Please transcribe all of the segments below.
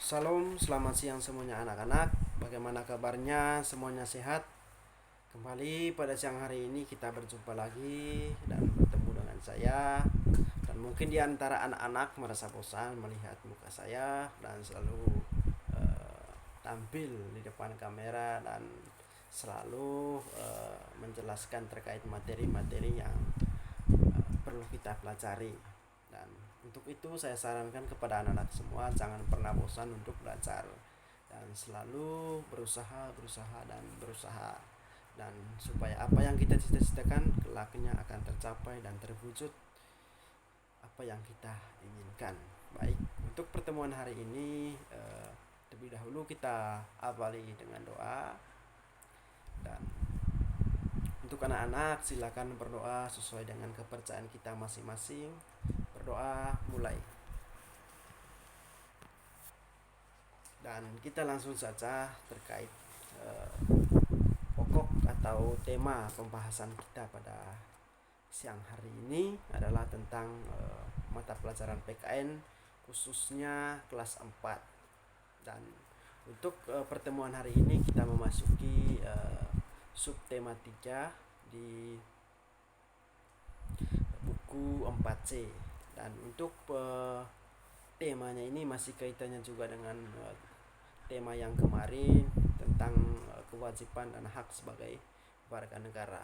Salam, selamat siang semuanya anak-anak. Bagaimana kabarnya? Semuanya sehat? Kembali pada siang hari ini kita berjumpa lagi dan bertemu dengan saya. Dan mungkin di antara anak-anak merasa bosan melihat muka saya dan selalu tampil di depan kamera dan selalu menjelaskan terkait materi-materi yang perlu kita pelajari. Dan untuk itu saya sarankan kepada anak-anak semua jangan pernah bosan untuk belajar dan selalu berusaha dan berusaha, dan supaya apa yang kita cita-citakan kelaknya akan tercapai dan terwujud apa yang kita inginkan. Baik, untuk pertemuan hari ini terlebih dahulu kita awali dengan doa. Dan untuk anak-anak silakan berdoa sesuai dengan kepercayaan kita masing-masing. Berdoa mulai. Dan kita langsung saja terkait pokok atau tema pembahasan kita pada siang hari ini adalah tentang mata pelajaran PKN khususnya kelas 4. Dan untuk pertemuan hari ini kita memasuki subtema 3 di buku 4C. Dan untuk temanya ini masih kaitannya juga dengan tema yang kemarin tentang kewajiban dan hak sebagai warga negara.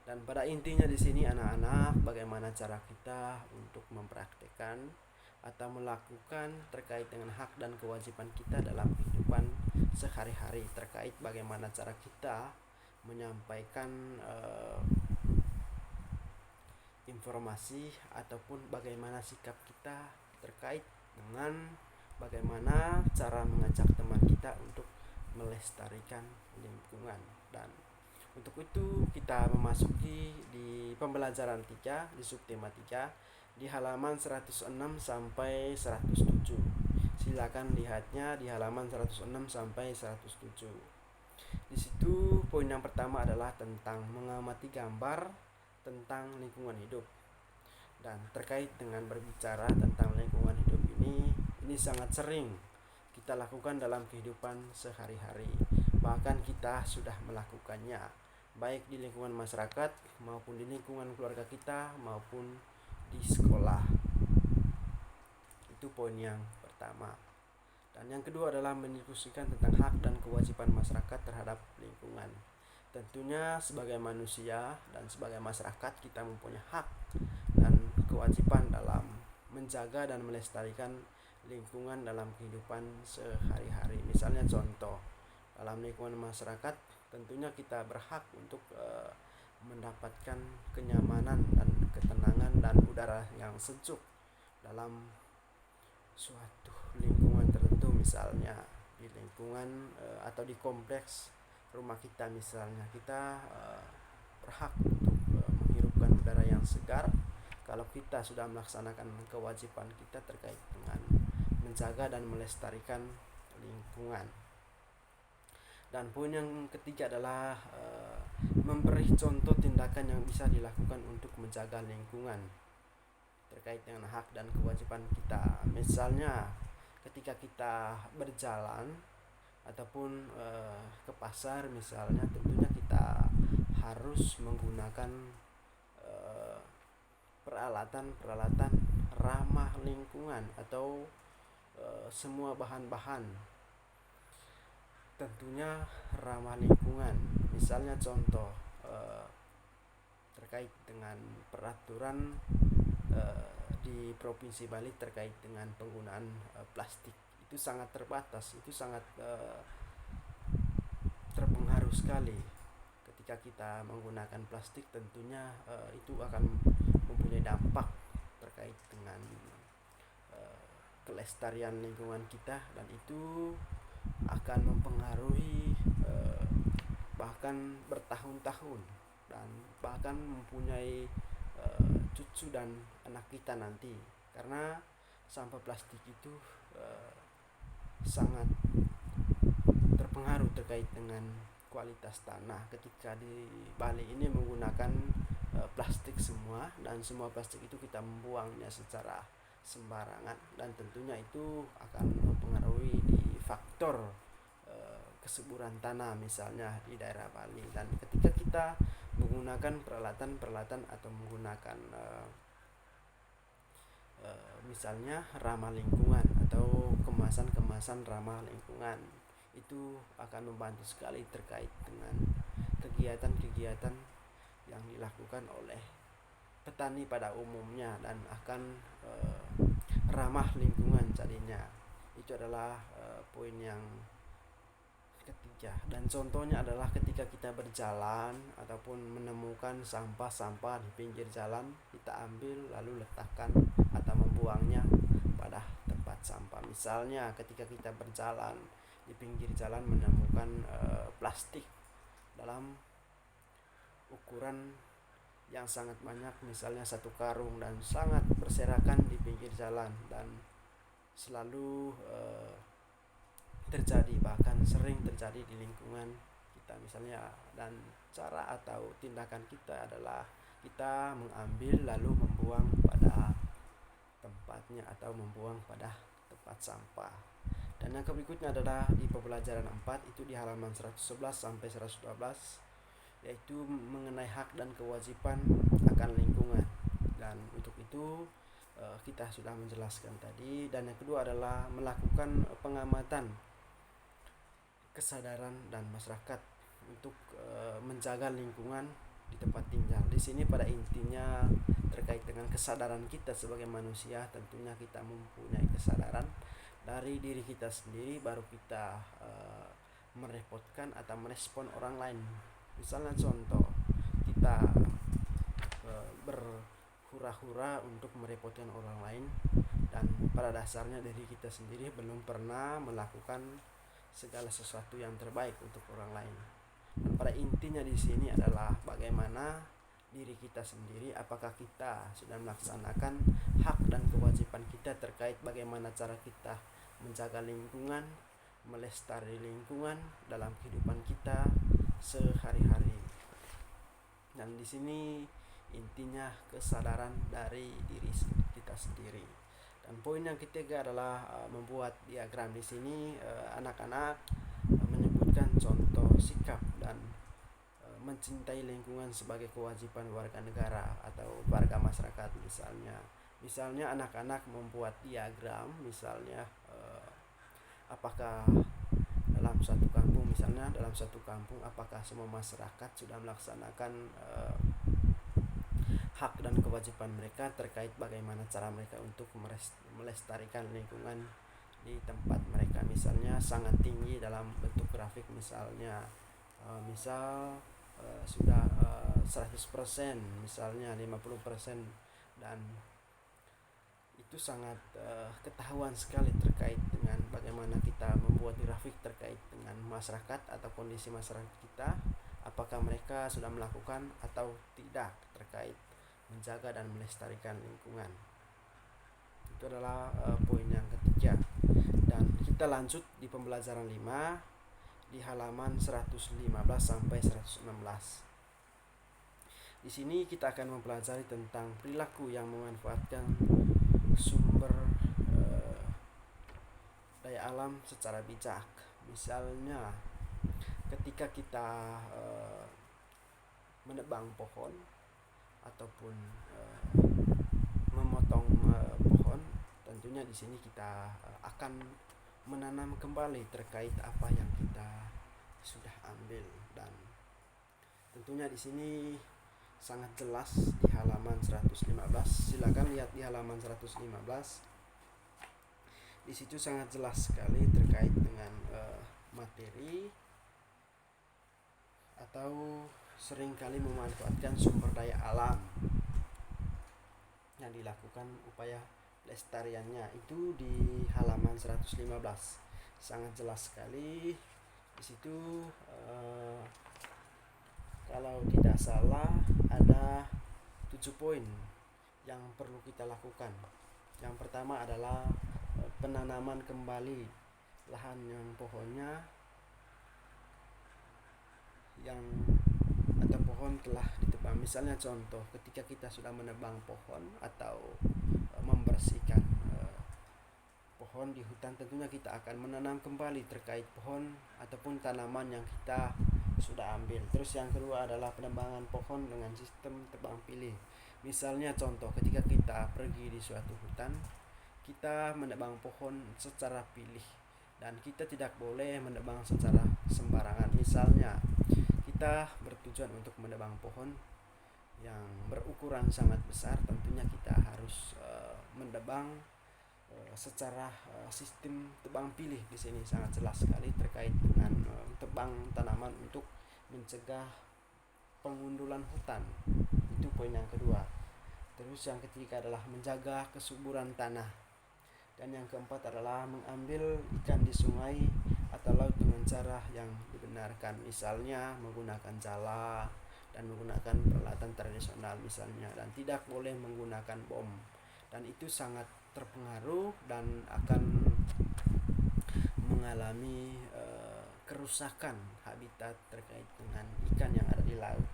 Dan pada intinya di sini anak-anak, bagaimana cara kita untuk mempraktekkan atau melakukan terkait dengan hak dan kewajiban kita dalam kehidupan sehari-hari, terkait bagaimana cara kita menyampaikan informasi ataupun bagaimana sikap kita terkait dengan bagaimana cara mengajak teman kita untuk melestarikan lingkungan. Dan untuk itu kita memasuki di pembelajaran 3 di subtema 3 di halaman 106 sampai 107. Silakan lihatnya di halaman 106 sampai 107. Di situ poin yang pertama adalah tentang mengamati gambar tentang lingkungan hidup. Dan terkait dengan berbicara tentang lingkungan hidup ini sangat sering kita lakukan dalam kehidupan sehari-hari. Bahkan kita sudah melakukannya baik di lingkungan masyarakat maupun di lingkungan keluarga kita maupun di sekolah. Itu poin yang pertama. Dan yang kedua adalah mendiskusikan tentang hak dan kewajiban masyarakat terhadap lingkungan. Tentunya sebagai manusia dan sebagai masyarakat kita mempunyai hak dan kewajiban dalam menjaga dan melestarikan lingkungan dalam kehidupan sehari-hari. Misalnya contoh, dalam lingkungan masyarakat tentunya kita berhak untuk mendapatkan kenyamanan dan ketenangan dan udara yang sejuk dalam suatu lingkungan tertentu, misalnya di lingkungan atau di kompleks rumah kita. Misalnya kita berhak untuk menghirupkan udara yang segar kalau kita sudah melaksanakan kewajiban kita terkait dengan menjaga dan melestarikan lingkungan. Dan poin yang ketiga adalah memberi contoh tindakan yang bisa dilakukan untuk menjaga lingkungan terkait dengan hak dan kewajiban kita. Misalnya ketika kita berjalan ataupun ke pasar misalnya, tentunya kita harus menggunakan peralatan-peralatan ramah lingkungan atau semua bahan-bahan tentunya ramah lingkungan. Misalnya contoh terkait dengan peraturan di Provinsi Bali terkait dengan penggunaan plastik, itu sangat terbatas, itu sangat terpengaruh sekali. Ketika kita menggunakan plastik tentunya itu akan mempunyai dampak terkait dengan kelestarian lingkungan kita, dan itu akan mempengaruhi bahkan bertahun-tahun dan bahkan mempunyai cucu dan anak kita nanti, karena sampah plastik itu sangat terpengaruh terkait dengan kualitas tanah. Ketika di Bali ini menggunakan plastik semua, dan semua plastik itu kita membuangnya secara sembarangan, dan tentunya itu akan mempengaruhi di faktor kesuburan tanah misalnya di daerah Bali. Dan ketika kita menggunakan peralatan-peralatan atau menggunakan misalnya ramah lingkungan atau kemasan-kemasan ramah lingkungan, itu akan membantu sekali terkait dengan kegiatan-kegiatan yang dilakukan oleh petani pada umumnya, dan akan ramah lingkungan jadinya. Itu adalah poin yang ketiga. Dan contohnya adalah ketika kita berjalan ataupun menemukan sampah-sampah di pinggir jalan, kita ambil lalu letakkan atau membuangnya pada tempat sampah. Misalnya ketika kita berjalan di pinggir jalan menemukan plastik dalam ukuran yang sangat banyak, misalnya 1 karung, dan sangat berserakan di pinggir jalan dan selalu terjadi, bahkan sering terjadi di lingkungan kita misalnya. Dan cara atau tindakan kita adalah kita mengambil lalu membuang pada tempatnya atau membuang pada tempat sampah. Dan yang berikutnya adalah di pembelajaran 4, itu di halaman 111 sampai 112, yaitu mengenai hak dan kewajiban akan lingkungan. Dan untuk itu kita sudah menjelaskan tadi. Dan yang kedua adalah melakukan pengamatan kesadaran dan masyarakat untuk menjaga lingkungan di tempat tinggal. Di sini pada intinya terkait dengan kesadaran kita sebagai manusia. Tentunya kita mempunyai kesadaran dari diri kita sendiri, baru kita merepotkan atau merespon orang lain. Misalnya contoh, kita berhura-hura untuk merepotkan orang lain, dan pada dasarnya diri kita sendiri belum pernah melakukan segala sesuatu yang terbaik untuk orang lain. Dan pada intinya di sini adalah bagaimana diri kita sendiri, apakah kita sudah melaksanakan hak dan kewajiban kita terkait bagaimana cara kita menjaga lingkungan, melestari lingkungan dalam kehidupan kita sehari-hari. Dan di sini intinya kesadaran dari diri kita sendiri. Dan poin yang ketiga adalah membuat diagram. Di sini anak-anak menyebutkan contoh sikap dan mencintai lingkungan sebagai kewajiban warga negara atau warga masyarakat. Misalnya anak-anak membuat diagram, misalnya apakah dalam suatu kampung apakah semua masyarakat sudah melaksanakan hak dan kewajiban mereka terkait bagaimana cara mereka untuk melestarikan lingkungan di tempat mereka. Misalnya sangat tinggi dalam bentuk grafik, misalnya sudah 100%, misalnya 50%, dan itu sangat ketahuan sekali terkait dengan bagaimana kita membuat grafik terkait dengan masyarakat atau kondisi masyarakat kita, apakah mereka sudah melakukan atau tidak terkait menjaga dan melestarikan lingkungan. Itu adalah poin yang ketiga. Dan kita lanjut di pembelajaran 5 di halaman 115 sampai 116. Di sini kita akan mempelajari tentang perilaku yang memanfaatkan sumber daya alam secara bijak. Misalnya ketika kita menebang pohon ataupun memotong pohon, tentunya di sini kita akan menanam kembali terkait apa yang kita sudah ambil. Dan tentunya di sini sangat jelas di halaman 115. Silakan lihat di halaman 115. Di situ sangat jelas sekali terkait dengan materi atau seringkali memanfaatkan sumber daya alam yang dilakukan upaya pelestariannya. Itu di halaman 115. Sangat jelas sekali di situ. Kalau tidak salah ada 7 poin yang perlu kita lakukan. Yang pertama adalah penanaman kembali lahan yang pohonnya atau pohon telah ditebang. Misalnya contoh, ketika kita sudah menebang pohon atau membersihkan pohon di hutan, tentunya kita akan menanam kembali terkait pohon ataupun tanaman yang kita sudah ambil. Terus yang kedua adalah penebangan pohon dengan sistem tebang pilih. Misalnya contoh, ketika kita pergi di suatu hutan, kita menebang pohon secara pilih dan kita tidak boleh menebang secara sembarangan. Misalnya kita bertujuan untuk menebang pohon yang berukuran sangat besar, tentunya kita harus menebang secara sistem tebang pilih. Di sini sangat jelas sekali terkait dengan tebang tanaman untuk mencegah pengundulan hutan. Itu poin yang kedua. Terus yang ketiga adalah menjaga kesuburan tanah. Dan yang keempat adalah mengambil ikan di sungai atau laut dengan cara yang dibenarkan, misalnya menggunakan jala dan menggunakan peralatan tradisional misalnya, dan tidak boleh menggunakan bom. Dan itu sangat terpengaruh dan akan mengalami kerusakan habitat terkait dengan ikan yang ada di laut,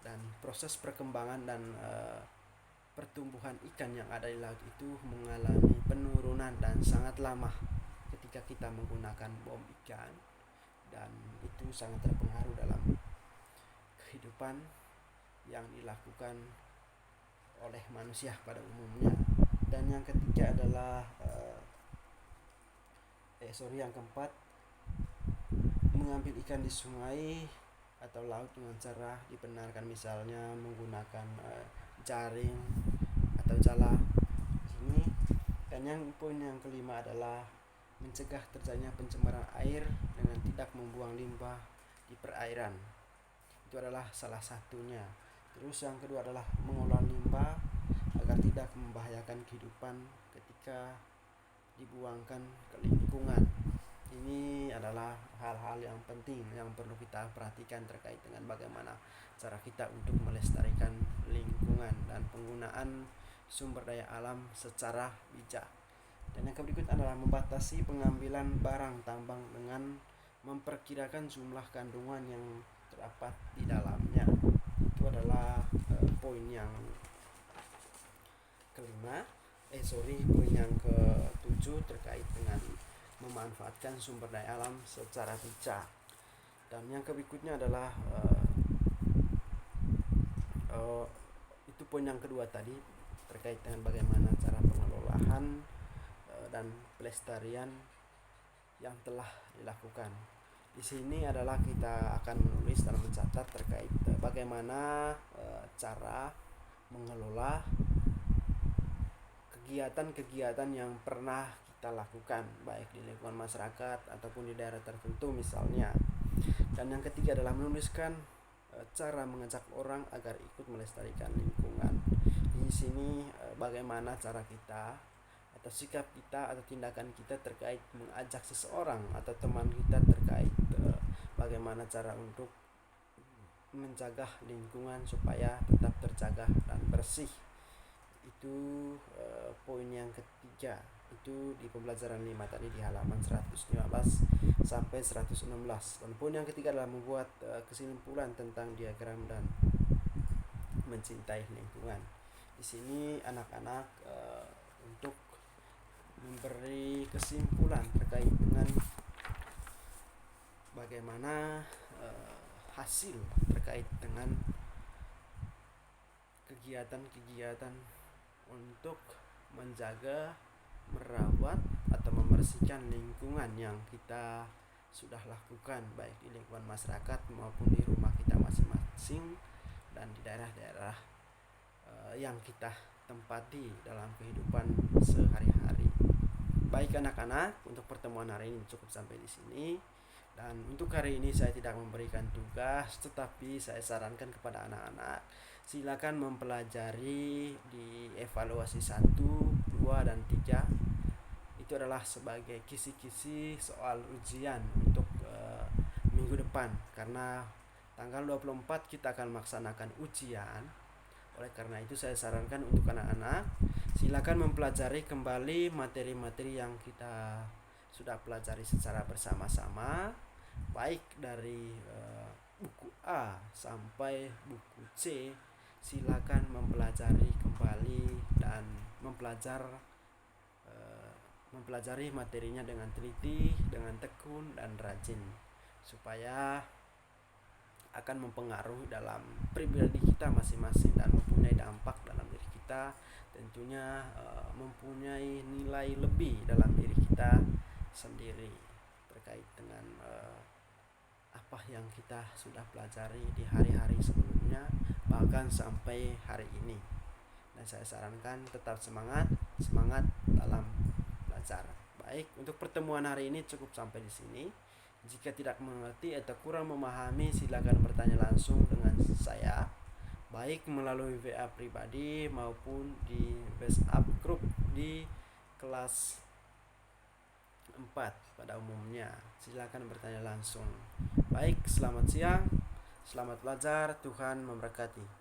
dan proses perkembangan dan pertumbuhan ikan yang ada di laut itu mengalami penurunan dan sangat lama ketika kita menggunakan bom ikan, dan itu sangat terpengaruh dalam kehidupan yang dilakukan oleh manusia pada umumnya. Dan yang ketiga adalah yang keempat, mengambil ikan di sungai atau laut dengan cara dibenarkan, misalnya menggunakan jaring atau jala ini. Dan yang poin yang kelima adalah mencegah terjadinya pencemaran air dengan tidak membuang limbah di perairan. Itu adalah salah satunya. Terus yang kedua adalah mengolah limbah agar tidak membahayakan kehidupan ketika dibuangkan ke lingkungan. Ini adalah hal-hal yang penting yang perlu kita perhatikan terkait dengan bagaimana cara kita untuk melestarikan lingkungan dan penggunaan sumber daya alam secara bijak. Dan yang berikut adalah membatasi pengambilan barang tambang dengan memperkirakan jumlah kandungan yang terdapat di dalamnya. Itu adalah poin yang kelima. Poin yang ketujuh terkait dengan memanfaatkan sumber daya alam secara bijak. Dan yang berikutnya adalah itu poin yang kedua tadi terkait dengan bagaimana cara pengelolaan dan pelestarian yang telah dilakukan. Di sini adalah kita akan menulis dan mencatat terkait bagaimana cara mengelola kegiatan-kegiatan yang pernah kita lakukan baik di lingkungan masyarakat ataupun di daerah tertentu misalnya. Dan yang ketiga adalah menuliskan cara mengajak orang agar ikut melestarikan lingkungan. Di sini bagaimana cara kita atau sikap kita atau tindakan kita terkait mengajak seseorang atau teman kita terkait bagaimana cara untuk menjaga lingkungan supaya tetap terjaga dan bersih. Itu poin yang ketiga, itu di pembelajaran 5 tadi di halaman 115 sampai 116. Dan poin yang ketiga adalah membuat kesimpulan tentang diagram dan mencintai lingkungan. Di sini anak-anak untuk memberi kesimpulan terkait dengan bagaimana hasil terkait dengan kegiatan-kegiatan untuk menjaga, merawat atau membersihkan lingkungan yang kita sudah lakukan baik di lingkungan masyarakat maupun di rumah kita masing-masing dan di daerah-daerah yang kita tempati dalam kehidupan sehari-hari. Baik anak-anak, untuk pertemuan hari ini cukup sampai di sini. Dan untuk hari ini saya tidak memberikan tugas, tetapi saya sarankan kepada anak-anak silakan mempelajari di evaluasi 1, 2, dan 3. Itu adalah sebagai kisi-kisi soal ujian untuk minggu depan, karena tanggal 24 kita akan melaksanakan ujian. Oleh karena itu saya sarankan untuk anak-anak silakan mempelajari kembali materi-materi yang kita sudah pelajari secara bersama-sama, baik dari buku A sampai buku C. Silakan mempelajari kembali dan mempelajari mempelajari materinya dengan teliti, dengan tekun dan rajin, supaya akan mempengaruhi dalam pribadi kita masing-masing dan mempunyai dampak dalam diri kita, tentunya mempunyai nilai lebih dalam diri kita sendiri terkait dengan apa yang kita sudah pelajari di hari-hari sebelumnya, bahkan sampai hari ini. Dan saya sarankan tetap semangat dalam belajar. Baik, untuk pertemuan hari ini cukup sampai di sini. Jika tidak mengerti atau kurang memahami, silakan bertanya langsung dengan saya, baik melalui WA pribadi maupun di WhatsApp grup di kelas 4 pada umumnya. Silakan bertanya langsung. Baik, selamat siang, selamat belajar, Tuhan memberkati.